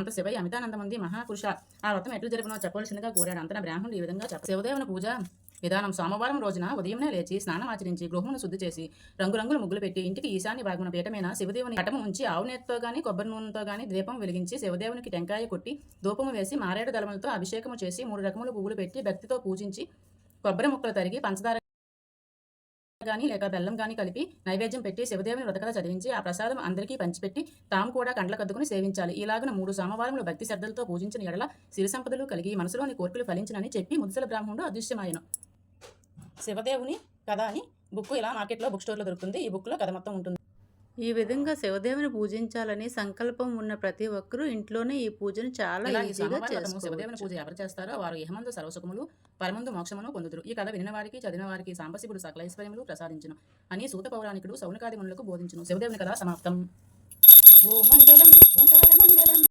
అంత శివయ్య అమితానందమంది మహాపురుష ఆ వ్రతం ఎట్లు జరుపునో చెప్పవలసిందిగా కోరాడు. అంతన బ్రాహ్మణుడు ఈ విధంగా చెప్పాడు. శివదేవుని పూజ విధానం: సోమవారం రోజున ఉదయంనే లేచి స్నానం ఆచరించి గృహమును శుద్ధి చేసి రంగురంగుల ముగ్గులు పెట్టి ఇంటికి ఈశాన్య భాగమున పీఠమైన శివదేవుని పటము ఉంచి ఆవు నేతితో గాని కొబ్బరి నూనెతో గాని దీపం వెలిగించి శివదేవునికి టెంకాయ కొట్టి ధూపము వేసి మారేడు దళములతో అభిషేకము చేసి 3 రకముల పువ్వులు పెట్టి భక్తితో పూజించి కొబ్బరి ముక్కలు తరిగి పంచదార గాని లేక బెల్లం గాని కలిపి నైవేద్యం పెట్టి శివదేవుని వ్రతకథ చదివించి ఆ ప్రసాదం అందరికీ పంచిపెట్టి తాము కూడా కండ్లకద్దుకుని సేవించాలి. ఇలాగున 3 సోమవారములు భక్తి శ్రద్ధలతో పూజించిన ఎడల సిరి సంపదలు కలిగి మనసులోని కోర్కెలు ఫలించినని చెప్పి ముదుసల బ్రాహ్మణుడు అదృశ్యమాయను. శివదేవుని కథ అని బుక్ ఇలా మార్కెట్లో బుక్ స్టోర్లో దొరుకుతుంది. ఈ బుక్లో కథ మొత్తం ఉంటుంది. ఈ విధంగా శివదేవుని పూజించాలని సంకల్పం ఉన్న ప్రతి ఒక్కరూ ఇంట్లోనే ఈ పూజను చాలా ఈజీగా చేసుకోవచ్చు. శివదేవుని పూజ ఎవరు చేస్తారో వారు ఇహమందు సర్వసుఖములు పరమందు మోక్షమును పొందుదురు. ఈ కథ వినిన వారికి చదివిన వారికి సాంబశివుడు సకల ఐశ్వర్యములు ప్రసాదించును అని సూత పౌరాణికుడు సౌనకాది మునులకు బోధించును. శివదేవుని కథ సమాప్తం. ఓం మంగళం ఓంకార మంగళం.